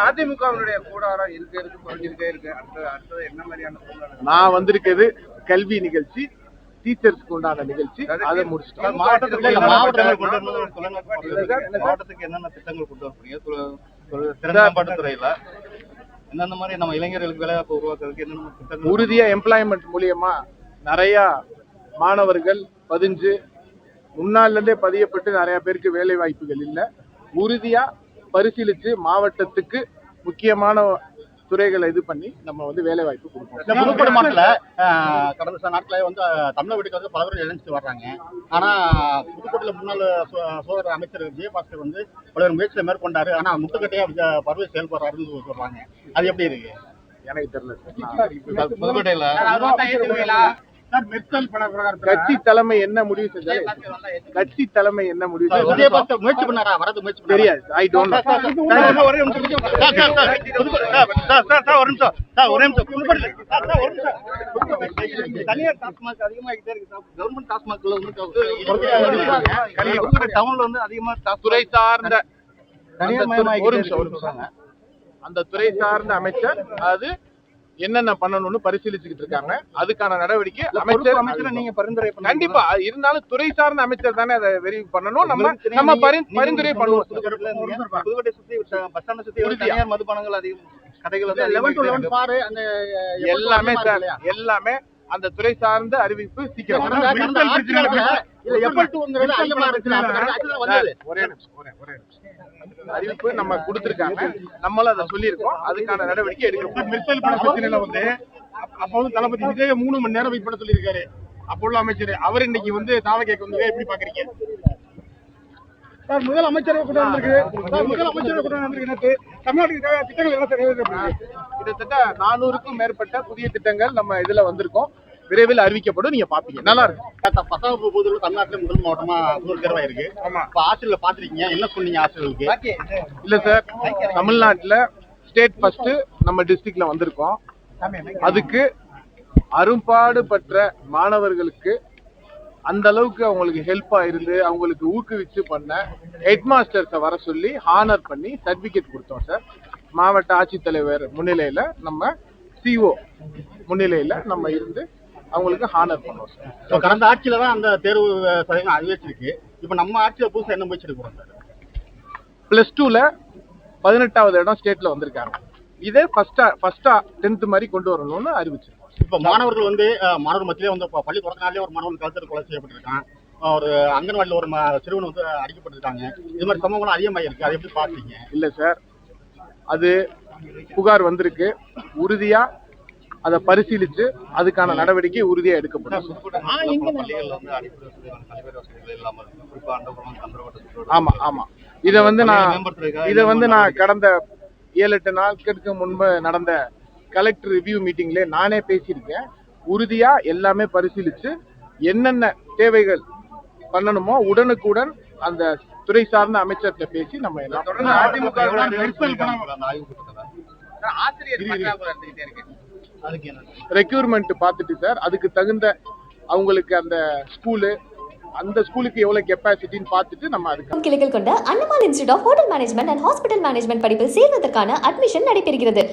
அதிமுகவினுடைய கூடாரம் இருக்கு. அடுத்தது என்ன மாதிரியான நான் வந்திருக்கிறது கல்வி நிகழ்ச்சி, டீச்சர்ஸ்க்கு உண்டான நிகழ்ச்சி. அதை முடிச்சுட்டோம். மாவட்டத்துக்கு என்னென்ன திட்டங்கள் கொண்டு வரீங்க? திறன் மேம்பாட்டு துறையில என்னென்ன மாதிரி நம்ம இளைஞர்களுக்கு வேலைவாய்ப்பு உருவாக்குறதுக்கு என்னென்ன திட்டங்கள்? உறுதியா எம்ப்ளாய்மெண்ட் மூலியமா நிறைய மாணவர்கள் பதிஞ்சு முன்னால இருந்தே பதியப்பட்டு நிறைய பேருக்கு வேலை வாய்ப்புகள் இல்லை. உறுதியா பரிசீலிச்சு மாவட்டத்துக்கு முக்கியமான துறைகளை இது பண்ணி நம்ம வந்து வேலை வாய்ப்பு கொடுப்போம். புதுக்கோட்டை மாவட்டத்தில் கடந்த சில நாட்களே வந்து தமிழக வீட்டுக்கு வந்து பல பேர் இணைஞ்சிட்டு வர்றாங்க. ஆனா புதுக்கோட்டையில் முன்னாள் சோதர அமைச்சர் விஜயபாஸ்கர் வந்து பல்வேறு முயற்சியை மேற்கொண்டாரு. ஆனா முட்டுக்கட்டையா பருவ செயல்படுறாருன்னு சொல்றாங்க. அது எப்படி இருக்கு? எனக்கு தெரியல. புதுக்கோட்டையில கட்சி தலைமை என்ன முடிவு செஞ்சாலும் கட்சி தலைமை என்ன முடிவு விஜயபாஸ்கர் முயற்சி பண்ணாரா? வரது முயற்சி தெரியாது. I don't know. ஒரே நிமிஷம் தனியார் டாஸ்மாக் அதிகமாகிட்டே இருக்கு. கவர்மெண்ட் டாஸ்மாக்ல வந்து டவுன்ல வந்து அதிகமா துறை சார்ந்த ஒரு நிமிஷம் அந்த துறை சார்ந்த அமைச்சர் அது என்னென்ன பண்ணணும்னு பரிசீலிச்சுக்கிட்டு இருக்காங்க. அதுக்கான நடவடிக்கை அமைச்சர் நீங்க பரிந்துரை கண்டிப்பா இருந்தாலும் துறை சார்ந்த அமைச்சர் தானே அதை வெரிஃபை பண்ணணும். நம்ம பரிந்துரை பண்ணுவோம். புதுக்கோட்டை சுத்தி பஸ் ஸ்டாண்ட் சுத்தி தனியார் மதுபானங்கள் அதிகம் கடைகள் வந்து எல்லாமே சார் எல்லாமே அந்த துறை சார்ந்த அறிவிப்பு சீக்கிரம். ஒரே நிமிஷம் அறிவிப்பு நம்ம கொடுத்திருக்காங்க. நம்மளும் அதை சொல்லியிருக்கோம். அதுக்கான நடவடிக்கை எடுக்கிறோம். மெர்சல் பட பிரச்சனையில வந்து அப்ப வந்து தளபதி விஜய் 3 மணி நேரம் வெயிட் பண்ண சொல்லியிருக்காரு. அப்போ உள்ள அமைச்சர் அவர் இன்னைக்கு வந்து தாவ கேட்க வந்து எப்படி பாக்குறீங்க சார்? முதல் அமைச்சரவை கூட்டம் வந்திருக்கு. தமிழ்நாட்டுக்கு திட்டங்கள் எல்லாம் நிறைவேற்றப்படுது. கிட்டத்தட்ட 400க்கும் மேற்பட்ட புதிய திட்டங்கள் நம்ம இதுல வந்திருக்கோம். விரைவில் அறிவிக்கப்படும். நீங்க பாப்பீங்க. நல்லா இருக்கும். 10ஆம் வகுப்பு பொதுவில் தமிழ்நாட்டில் முதல் மாவட்டமா தேர்வாயிருக்கு. இப்ப ஆசிரியர்ல பாத்துருக்கீங்க, என்ன சொன்னீங்க ஆசிரியர்களுக்கு? இல்ல சார், தமிழ்நாட்டுல ஸ்டேட் ஃபர்ஸ்ட் நம்ம டிஸ்ட்ரிக்ட்ல வந்திருக்கோம். அதுக்கு அரும்பாடுபட்ட மாணவர்களுக்கு அந்த அளவுக்கு அவங்களுக்கு ஹெல்ப்பா இருந்து அவங்களுக்கு ஊக்குவிச்சு பண்ண ஹெட் மாஸ்டர்ஸை வர சொல்லி ஹானர் பண்ணி சர்டிபிகேட் கொடுத்தோம் சார். மாவட்ட ஆட்சித்தலைவர் முன்னிலையில நம்ம சிஓ முன்னிலையில நம்ம இருந்து அவங்களுக்கு ஹானர் பண்ணுவோம் சார். கடந்த ஆட்சியில தான் அந்த தேர்வு சதவீதம் அதிகரிச்சிருக்கு. இப்ப நம்ம ஆட்சியில புதுசா என்ன முயற்சி எடுக்கிறோம் சார்? +2ல 18வது இடம் ஸ்டேட்ல வந்திருக்காங்க. இதே ஃபர்ஸ்டா 10th மாதிரி கொண்டு வரணும்னு அறிவிச்சிருக்கோம். இப்ப மாணவர்கள் வந்து மாணவர் மத்தியிலே வந்து பள்ளி தொடங்கினாலே ஒரு மாணவன் கழுத்தர் கொலை செய்யப்பட்டிருக்கான். ஒரு அங்கன்வாடியில் ஒரு சிறுவன் வந்து அடிக்கப்பட்டிருக்காங்க. இது மாதிரி சம்பவங்களும் அதிகமாக இருக்கு. அதை எப்படி பாத்தீங்க? இல்ல சார், அது புகார் வந்திருக்கு. உறுதியா அதை பரிசீலிச்சு அதுக்கான நடவடிக்கை உறுதியா எடுக்கப்படும். ஆமா ஆமா இதை வந்து நான் கடந்த 7-8 நாட்களுக்கு முன்பு நடந்த கலெக்டர் ரிவ்யூ மீட்டிங்ல நானே பேசியிருக்கேன். உறுதியா எல்லாமே பரிசீலிச்சு என்னென்ன தேவைகள் பண்ணணுமோ உடனுக்குடன் அந்த துறை சார்ந்த அமைச்சர்கிட்ட பேசி நம்ம எல்லாம் ரெக்யூர்மெண்ட் பார்த்துட்டு சார் அதுக்கு தகுந்த அவங்களுக்கு அந்த ஸ்கூலுக்கு எவ்வளவு கெப்பாசிட்டின்னு பார்த்துட்டு நம்ம அதுக்கு கிளைகள் கொண்ட Annamalai institute of hotel management and hospital management படிப்பில் சேர்வதற்கான அட்மிஷன் நடைபெறுகிறது.